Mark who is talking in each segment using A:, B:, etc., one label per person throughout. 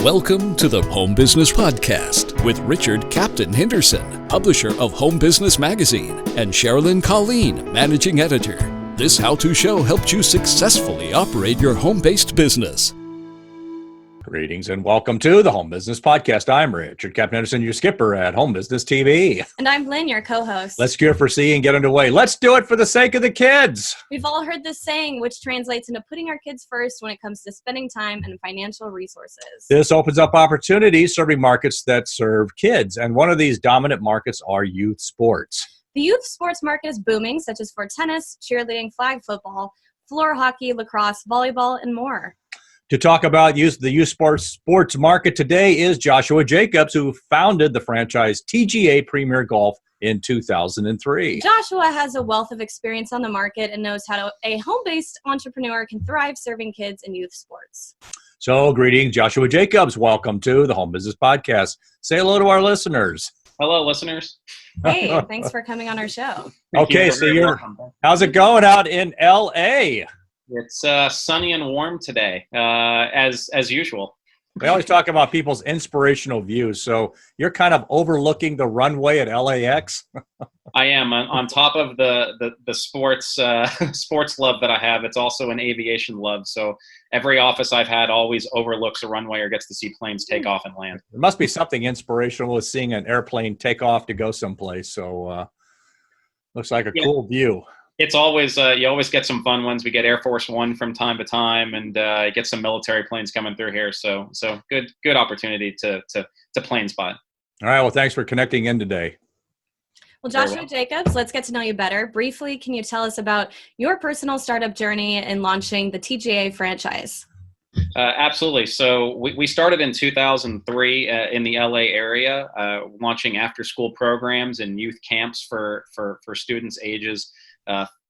A: Welcome to the Home Business Podcast with Richard Captain Henderson, publisher of Home Business Magazine, and Sherilyn Colleen, managing editor. This how-to show helps you successfully operate your home-based business.
B: Greetings and welcome to the Home Business Podcast. I'm Richard Captain Henderson, your skipper at Home Business TV.
C: And I'm Lynn, your co-host.
B: Let's gear for sea and get underway. Let's do it for the sake of the kids.
C: We've all heard this saying, which translates into putting our kids first when it comes to spending time and financial resources.
B: This opens up opportunities serving markets that serve kids. And one of these dominant markets are youth sports.
C: The youth sports market is booming, such as for tennis, cheerleading, flag football, floor hockey, lacrosse, volleyball, and more.
B: To talk about the youth sports market today is Joshua Jacobs, who founded the franchise TGA Premier Golf in 2003.
C: Joshua has a wealth of experience on the market and knows how a home-based entrepreneur can thrive serving kids in youth sports.
B: So, greetings, Joshua Jacobs. Welcome to the Home Business Podcast. Say hello to our listeners.
D: Hello, listeners.
C: Hey, thanks for coming on our show.
B: Okay, so how's it going out in L.A.?
D: It's sunny and warm today, as usual.
B: We always talk about people's inspirational views. So you're kind of overlooking the runway at LAX.
D: I am on top of the sports love that I have. It's also an aviation love. So every office I've had always overlooks a runway or gets to see planes take off and land.
B: There must be something inspirational with seeing an airplane take off to go someplace. So looks like a cool view.
D: It's always you always get some fun ones. We get Air Force One from time to time, and get some military planes coming through here. So good opportunity to plane spot.
B: All right. Well, thanks for connecting in today.
C: Well, Joshua Jacobs, let's get to know you better. Briefly, can you tell us about your personal startup journey in launching the TGA franchise?
D: Absolutely. So we started in 2003 in the LA area, launching after-school programs and youth camps for students ages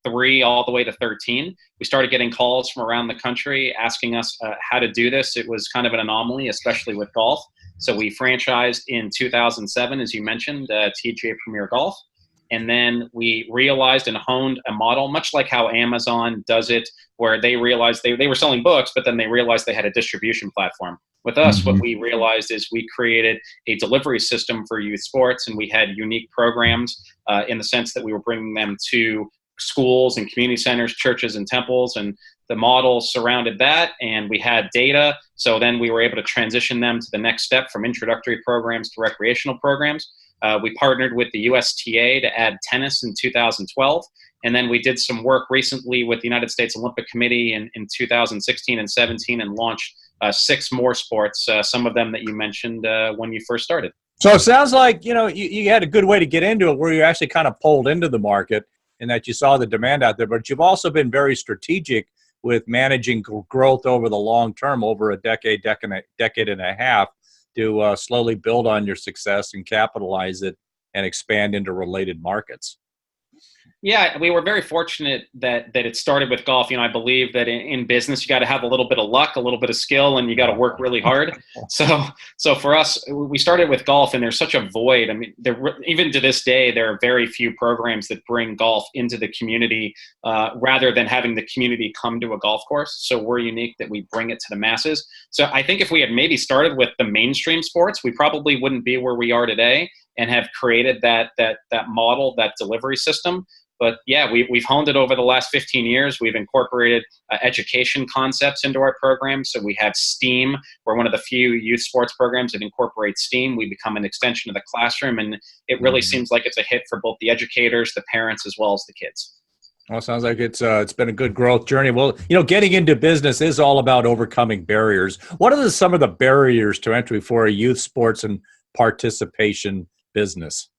D: 3 all the way to 13. We started getting calls from around the country asking us how to do this. It was kind of an anomaly, especially with golf. So we franchised in 2007, as you mentioned, TGA Premier Golf. And then we realized and honed a model, much like how Amazon does it, where they realized they were selling books, but then they realized they had a distribution platform. With us, what we realized is we created a delivery system for youth sports, and we had unique programs in the sense that we were bringing them to schools and community centers, churches and temples, and the model surrounded that, and we had data. So then we were able to transition them to the next step from introductory programs to recreational programs. We partnered with the USTA to add tennis in 2012. And then we did some work recently with the United States Olympic Committee in 2016 and 17 and launched 6 more sports, some of them that you mentioned when you first started.
B: So it sounds like, you had a good way to get into it where you actually kind of pulled into the market and that you saw the demand out there, but you've also been very strategic with managing growth over the long term, over a decade and a half, to slowly build on your success and capitalize it and expand into related markets.
D: Yeah, we were very fortunate that it started with golf. I believe that in business, you got to have a little bit of luck, a little bit of skill, and you got to work really hard. So for us, we started with golf, and there's such a void. I mean, even to this day, there are very few programs that bring golf into the community rather than having the community come to a golf course. So we're unique that we bring it to the masses. So I think if we had maybe started with the mainstream sports, we probably wouldn't be where we are today and have created that model, that delivery system. But yeah, we've honed it over the last 15 years. We've incorporated education concepts into our program. So we have STEAM. We're one of the few youth sports programs that incorporates STEAM. We become an extension of the classroom, and it really seems like it's a hit for both the educators, the parents, as well as the kids.
B: Well, it sounds like it's been a good growth journey. Well, getting into business is all about overcoming barriers. What are some of the barriers to entry for a youth sports and participation business?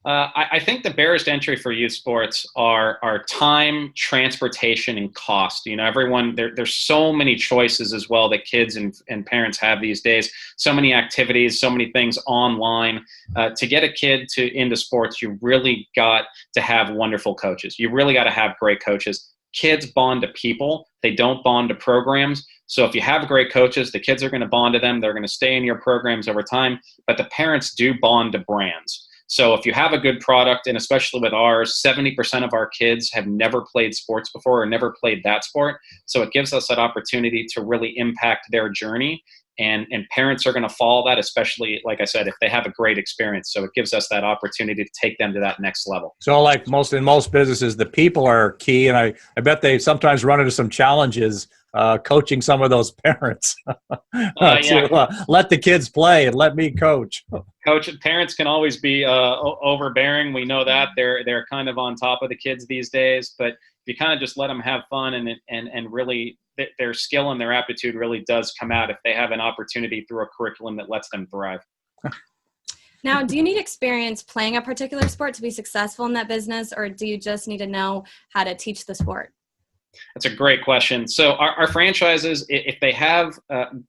D: I think the barriers to entry for youth sports are time, transportation, and cost. There's so many choices as well that kids and parents have these days. So many activities, so many things online. To get a kid into sports, you really got to have wonderful coaches. You really got to have great coaches. Kids bond to people. They don't bond to programs. So if you have great coaches, the kids are going to bond to them. They're going to stay in your programs over time. But the parents do bond to brands. So if you have a good product, and especially with ours, 70% of our kids have never played sports before or never played that sport. So it gives us that opportunity to really impact their journey and parents are going to follow that, especially, like I said, if they have a great experience. So it gives us that opportunity to take them to that next level.
B: So like in most businesses, the people are key, and I bet they sometimes run into some challenges coaching some of those parents to let the kids play and let me coach.
D: Parents can always be overbearing. We know that they're kind of on top of the kids these days, but if you kind of just let them have fun and really their skill and their aptitude really does come out if they have an opportunity through a curriculum that lets them thrive.
C: Now, do you need experience playing a particular sport to be successful in that business, or do you just need to know how to teach the sport?
D: That's a great question. So our franchises, if they have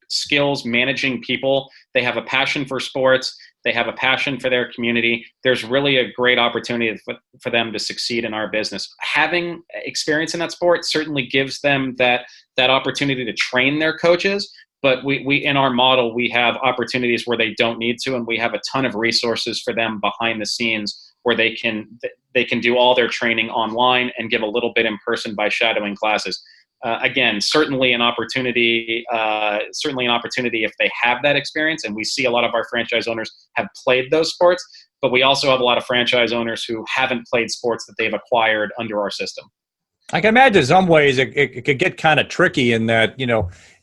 D: skills managing people, they have a passion for sports, they have a passion for their community, there's really a great opportunity for them to succeed in our business. Having experience in that sport certainly gives them that opportunity to train their coaches. But we in our model, we have opportunities where they don't need to, and we have a ton of resources for them behind the scenes where they can do all their training online and give a little bit in person by shadowing classes. Again, certainly an opportunity if they have that experience, and we see a lot of our franchise owners have played those sports, but we also have a lot of franchise owners who haven't played sports that they've acquired under our system.
B: I can imagine in some ways it could get kind of tricky in that,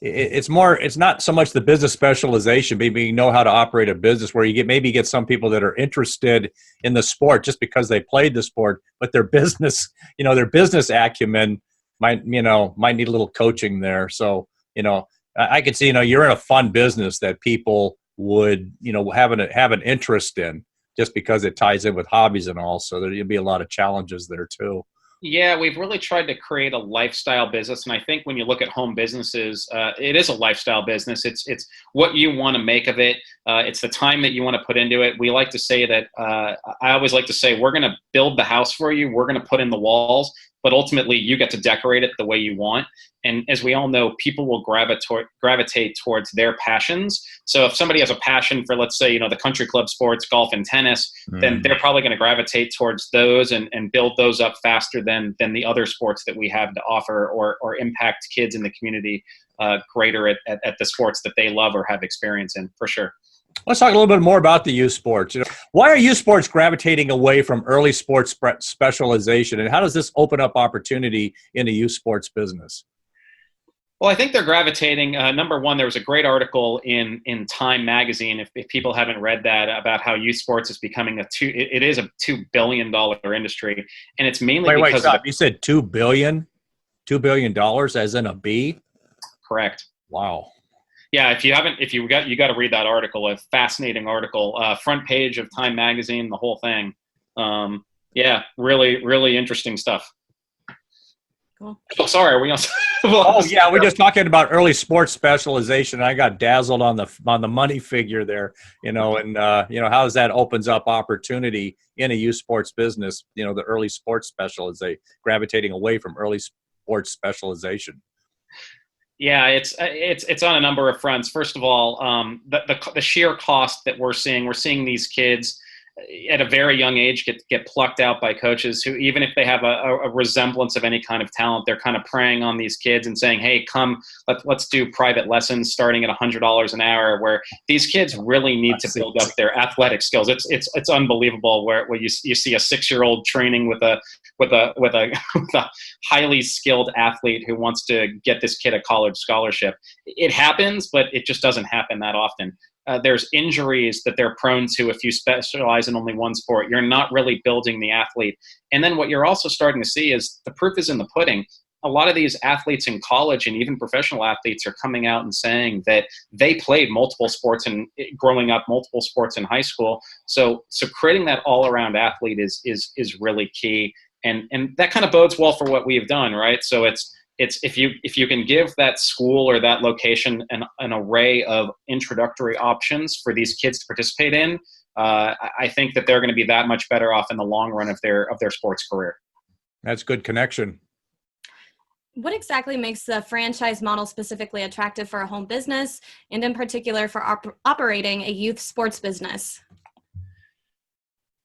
B: it's not so much the business specialization, maybe you know how to operate a business where you maybe get some people that are interested in the sport just because they played the sport, but their business acumen might need a little coaching there. So, I could see, you're in a fun business that people would, have an interest in just because it ties in with hobbies and all. So there'll be a lot of challenges there too.
D: Yeah, we've really tried to create a lifestyle business. And I think when you look at home businesses, it is a lifestyle business. It's what you want to make of it. It's the time that you want to put into it. We like to say that, I always like to say, we're going to build the house for you. We're going to put in the walls, but ultimately you get to decorate it the way you want. And as we all know, people will gravitate towards their passions. So if somebody has a passion for, let's say, the country club sports, golf and tennis, then they're probably going to gravitate towards those and build those up faster than the other sports that we have to offer or impact kids in the community greater at the sports that they love or have experience in, for sure.
B: Let's talk a little bit more about the youth sports. Why are youth sports gravitating away from early sports specialization, and how does this open up opportunity in the youth sports business?
D: Well, I think they're gravitating. Number one, there was a great article in Time magazine, if people haven't read that, about how youth sports is becoming it is a $2 billion industry, and it's mainly because
B: stop. You said $2 billion as in a B?
D: Correct.
B: Wow.
D: Yeah, you got to read that article. A fascinating article, front page of Time magazine, the whole thing. Yeah, really, really interesting stuff.
C: Cool.
D: Oh, sorry. Are we on?
B: Yeah, we're just talking about early sports specialization. I got dazzled on the money figure there, and how does that opens up opportunity in a youth sports business? The early sports specialization, gravitating away from early sports specialization.
D: Yeah, it's on a number of fronts. First of all, the sheer cost that we're seeing these kids at a very young age get plucked out by coaches who, even if they have a resemblance of any kind of talent, they're kind of preying on these kids and saying, hey, come, let's do private lessons starting at $100 an hour, where these kids really need to build up their athletic skills. It's unbelievable where you see a 6-year-old training with a highly skilled athlete who wants to get this kid a college scholarship. It happens, but it just doesn't happen that often. There's injuries that they're prone to if you specialize in only one sport. You're not really building the athlete. And then what you're also starting to see is the proof is in the pudding. A lot of these athletes in college and even professional athletes are coming out and saying that they played multiple sports and growing up, multiple sports in high school. So creating that all-around athlete is really key. And that kind of bodes well for what we've done, right? So it's if you can give that school or that location an array of introductory options for these kids to participate in, I think that they're going to be that much better off in the long run of their sports career.
B: That's good connection.
C: What exactly makes the franchise model specifically attractive for a home business, and in particular for operating a youth sports business?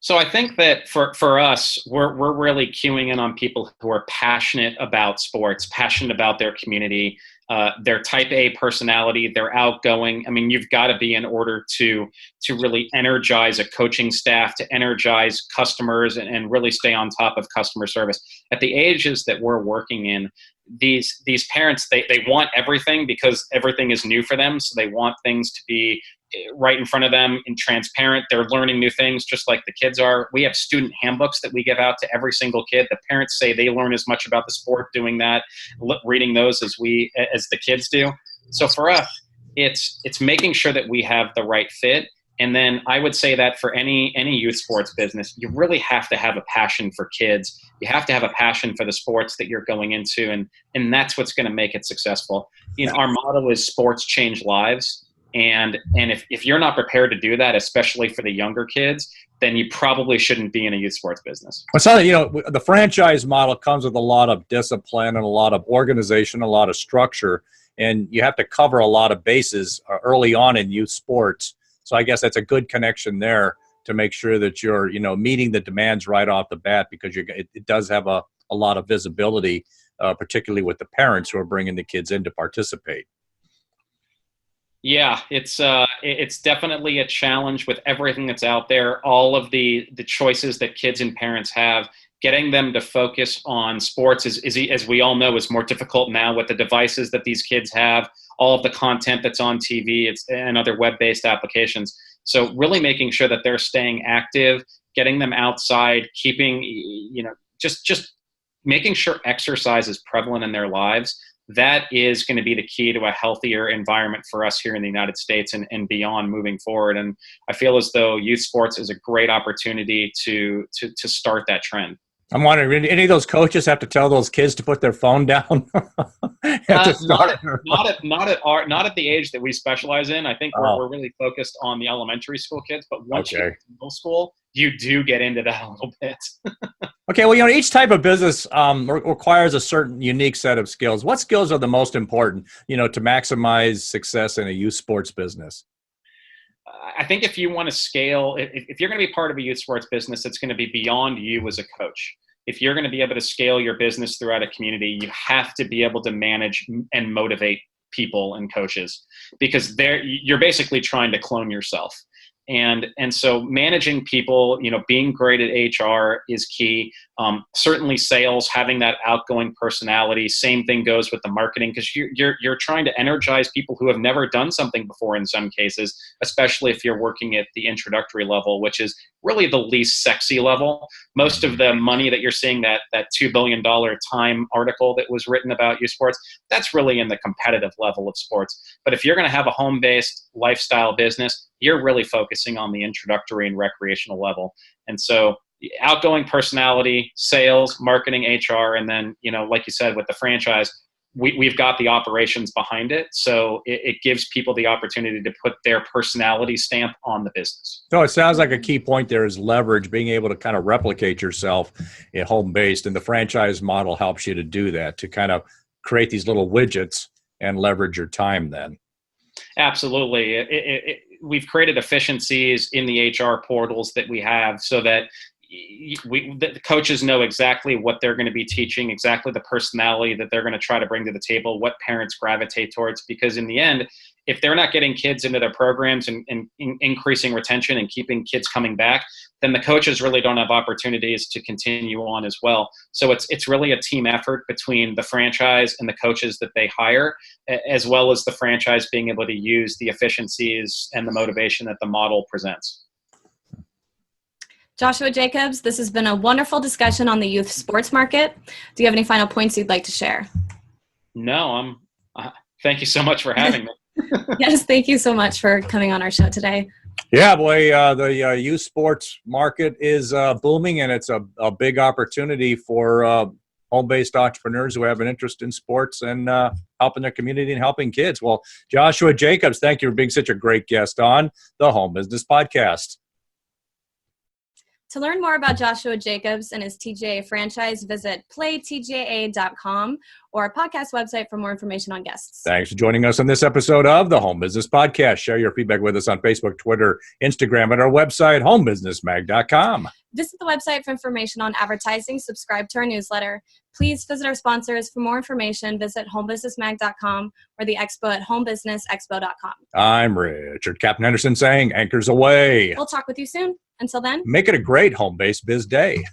D: So I think that for us, we're really queuing in on people who are passionate about sports, passionate about their community. their type A personality, they're outgoing. I mean, you've got to be in order to really energize a coaching staff, to energize customers, and really stay on top of customer service. At the ages that we're working in, these parents, they want everything because everything is new for them. So they want things to be right in front of them and transparent. They're learning new things just like the kids are. We have student handbooks that we give out to every single kid. The parents say they learn as much about the sport doing that, reading those as the kids do. So for us, it's making sure that we have the right fit. And then I would say that for any youth sports business, you really have to have a passion for kids. You have to have a passion for the sports that you're going into, and that's what's going to make it successful. You know, our motto is sports change lives. And if you're not prepared to do that, especially for the younger kids, then you probably shouldn't be in a youth sports business.
B: Well, so, you know, the franchise model comes with a lot of discipline and a lot of organization, a lot of structure, and you have to cover a lot of bases early on in youth sports. So I guess that's a good connection there to make sure that you're, you know, meeting the demands right off the bat, because it does have a lot of visibility, particularly with the parents who are bringing the kids in to participate.
D: Yeah, it's definitely a challenge with everything that's out there. All of the choices that kids and parents have, getting them to focus on sports is, as we all know, is more difficult now with the devices that these kids have, all of the content that's on TV and other web-based applications. So really making sure that they're staying active, getting them outside, keeping, you know, just making sure exercise is prevalent in their lives. That is going to be the key to a healthier environment for us here in the United States and beyond moving forward. And I feel as though youth sports is a great opportunity to start that trend.
B: I'm wondering, any of those coaches have to tell those kids to put their phone down?
D: Not at the age that we specialize in. I think we're really focused on the elementary school kids, but once you get to middle school, you do get into that a little bit.
B: Okay, well, you know, each type of business requires a certain unique set of skills. What skills are the most important, you know, to maximize success in a youth sports business?
D: I think if you want to scale, if you're going to be part of a youth sports business, it's going to be beyond you as a coach. If you're going to be able to scale your business throughout a community, you have to be able to manage and motivate people and coaches, because you're basically trying to clone yourself. And so managing people, you know, being great at HR is key. Certainly sales, having that outgoing personality. Same thing goes with the marketing, because you're trying to energize people who have never done something before in some cases, especially if you're working at the introductory level, which is really the least sexy level. Most of the money that you're seeing, that $2 billion Time article that was written about youth sports, that's really in the competitive level of sports. But if you're going to have a home-based lifestyle business, you're really focusing on the introductory and recreational level. And so outgoing personality, sales, marketing, HR, and then, you know, like you said, with the franchise, we've got the operations behind it. So it gives people the opportunity to put their personality stamp on the business.
B: So it sounds like a key point there is leverage, being able to kind of replicate yourself at home-based, and the franchise model helps you to do that, to kind of create these little widgets and leverage your time then.
D: Absolutely. We've created efficiencies in the HR portals that we have, so that the coaches know exactly what they're going to be teaching, exactly the personality that they're going to try to bring to the table, what parents gravitate towards. Because in the end, if they're not getting kids into their programs and increasing retention and keeping kids coming back, then the coaches really don't have opportunities to continue on as well. So it's really a team effort between the franchise and the coaches that they hire, as well as the franchise being able to use the efficiencies and the motivation that the model presents.
C: Joshua Jacobs, this has been a wonderful discussion on the youth sports market. Do you have any final points you'd like to share?
D: No, thank you so much for having me.
C: Yes, thank you so much for coming on our show today.
B: Yeah, boy, the youth sports market is booming, and it's a big opportunity for home-based entrepreneurs who have an interest in sports and helping their community and helping kids. Well, Joshua Jacobs, thank you for being such a great guest on the Home Business Podcast.
C: To learn more about Joshua Jacobs and his TGA franchise, visit playtgaa.com or our podcast website for more information on guests.
B: Thanks for joining us on this episode of the Home Business Podcast. Share your feedback with us on Facebook, Twitter, Instagram, and our website, homebusinessmag.com.
C: Visit the website for information on advertising. Subscribe to our newsletter. Please visit our sponsors. For more information, visit homebusinessmag.com or the expo at homebusinessexpo.com.
B: I'm Richard Captain Henderson saying, anchors away.
C: We'll talk with you soon. Until then,
B: make it a great home-based biz day.